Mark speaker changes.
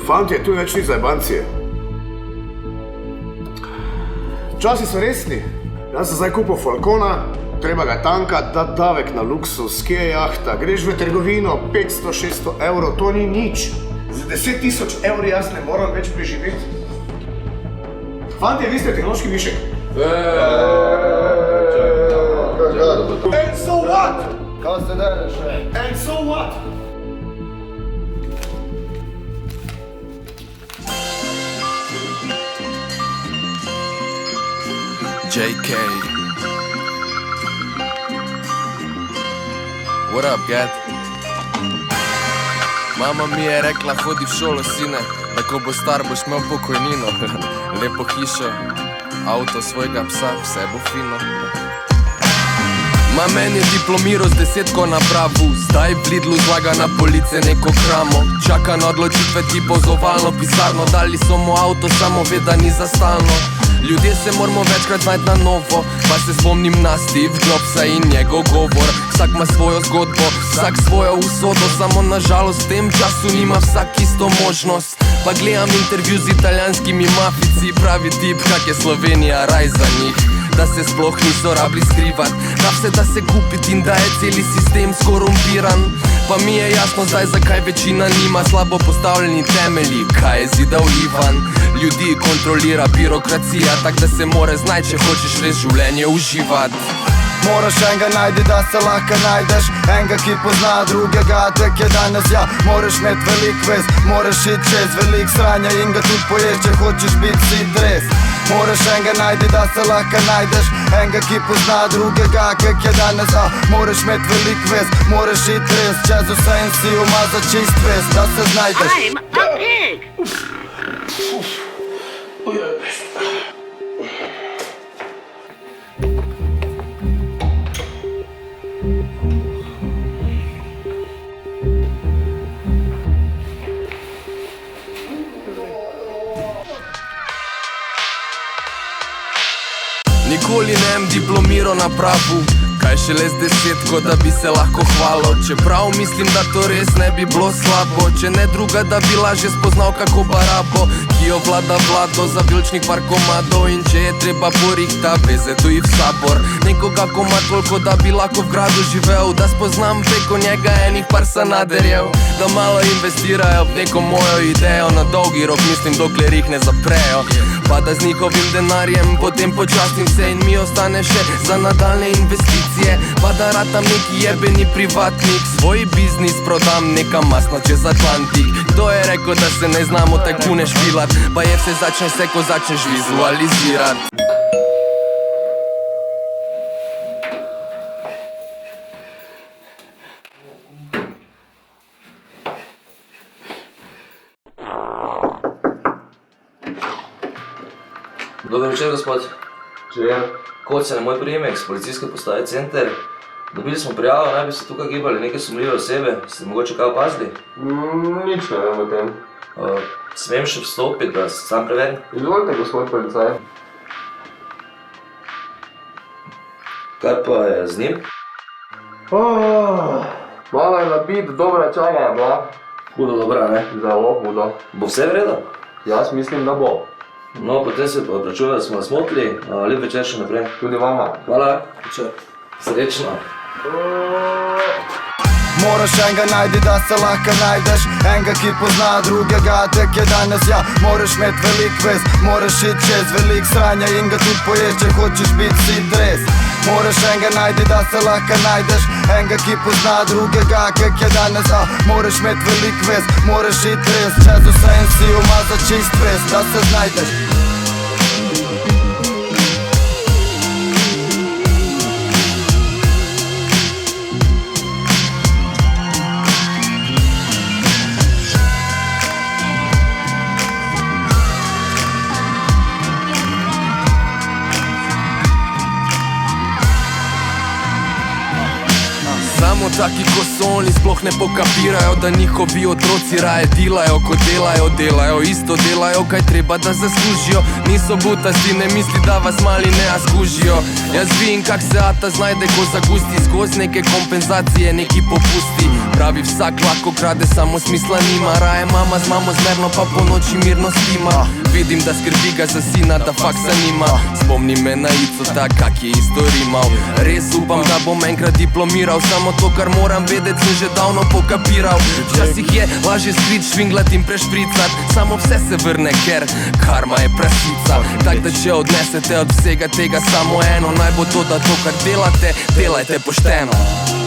Speaker 1: Fantje, tu več ni zajbancije. Časi so resni. Jaz sem zdaj kupil Falcona, treba ga tankat, dat davek na luksus, kje je jahta, greš v trgovino, 500-600 evrov, to ni nič. Za 10 000 evrov jaz ne moram več preživeti. Fantje, vi ste tehnološki višek. And so what?
Speaker 2: Kaj se dereš,
Speaker 1: And so what?
Speaker 3: JK. What up, Gad? Mama mi je rekla, hodi v šolo, sine, da ko bo star, boš imel pokojnino. Lepo hišo, avto svojega psa, vse bo fino. Ma meni je diplomiral z 10 na pravu, zdaj v Lidlu zlaga na police neko kramo. Čaka na odločitve tipo z ovalno pisarno, dali so mu avto, samo ve, da ni za stalno. Ljudje se moramo večkrat najti na novo, pa se spomnim na Steve Jobsa in njegov govor. Vsak ima svojo zgodbo, vsak svojo usodo, samo nažalost v tem času nima vsak isto možnost. Pa gledam intervju z italijanskimi mafici, pravi tip, kak je Slovenija raj za njih, da se sploh niso rabili skrivat, da vse da se kupiti in da je celi sistem skorumpiran. Pa mi je jasno zdaj, zakaj večina nima slabo postavljeni temelji, kaj je zidal Ivan. Ljudi kontrolira birokracija, tak da se more znaj, če hočeš res življenje uživat.
Speaker 2: Moraš enega najti, da se lahko najdeš, enega, ki pozna drugega, tek je danes, ja. Moraš imet velik vez, moraš iti čez velik sranja in ga tudi poješ, če hočeš biti si dres. Moraš enega najti, da se lahko najdeš, enega, ki pozna drugega, tek je danes, moraš imet velik vez, moraš iti res, čez vse in si umazat čist vez, da se znajdeš.
Speaker 4: I'm a pig!
Speaker 3: Nikoli nem diplomiral na pravu, kaj šele z 10, da bi se lahko hvalil. Čeprav mislim, da to res ne bi bilo slabo, če ne druga, da bi lažje spoznal kako barabo, ki jo vlada vlado za vilčnih parkomadov. In če je treba porihta, veze tu i v sabor, nekoga ko ima toliko, da bi lahko v gradu živel, da spoznam preko njega enih par Sanaderjev, da malo investirajo v neko mojo idejo, na dolgi rok mislim, dokler jih ne zaprejo, pa da z njihovim denarjem potem počastim se in mi ostane še za nadaljne investicije, pa da ratam neki jebeni privatnik, svoj biznis prodam nekam masno čez Atlantik. Kdo je rekel, da se ne znamo tajkune špilat, pa je vse začne se, ko začneš vizualizirat.
Speaker 5: Dober večer, gospod.
Speaker 2: Večer.
Speaker 5: Kot se na moj prijemek z policijske postaje Center. Dobili smo prijavo, naj bi se tukaj gibali neke sumljive osebe. Ste mogoče kaj opazili?
Speaker 2: Nič ne vem o tem.
Speaker 5: Smem še vstopiti, da se sam preverim?
Speaker 2: Izvolite, gospod policaj.
Speaker 5: Kaj pa je z njim?
Speaker 2: Malo je napit, dobra čaja je bila.
Speaker 5: Hudo dobra, ne?
Speaker 2: Zelo hudo.
Speaker 5: Bo vse v redu?
Speaker 2: Jaz mislim, da bo.
Speaker 5: No, potem se pa opravičujem, da smo vas motili. Lep večer še naprej.
Speaker 2: Tudi vama.
Speaker 5: Hvala. Večer. Srečno.
Speaker 2: Moraš enega najti, da se lahko najdeš, enega, ki pozna drugega, tek je danes, ja. Moraš imet velik vez, moraš iti čez velik sranja in ga tudi poješ, če hočeš biti si dres. Moraš enega najti, da se lahko najdeš, enega, ki pozna drugega, tek je danes, moraš imet velik vez, moraš iti res, čez vse in si umazat čist vez, da se znajdeš.
Speaker 3: Samo taki ko so oni sploh ne pokapirajo, da njihovi otroci raje delajo, ko delajo, isto delajo, kaj treba da zaslužijo. Niso butasti, ne misli, da vas mali ne skužijo. Jaz vidim kak se ata znajde, ko zagusti skozi neke kompenzacije, neki popusti. Pravi vsak lahko krade, samo smisla nima. Raje mama z mamo zmerno, pa po noči mirno spima. Vidim da skrbi ga za sina, da faksa nima. Spomni me na Ico tak, kak je isto rimal. Res upam, da bom enkrat diplomiral. Samo to, kar moram vedeti, sem že davno pokapiral. Včasih je lažje skrit, švinglat in prešpricat. Samo vse se vrne, ker karma je prasica. Tak da če odnesete od vsega tega samo eno, naj bo to, da to, kar delate, delajte pošteno.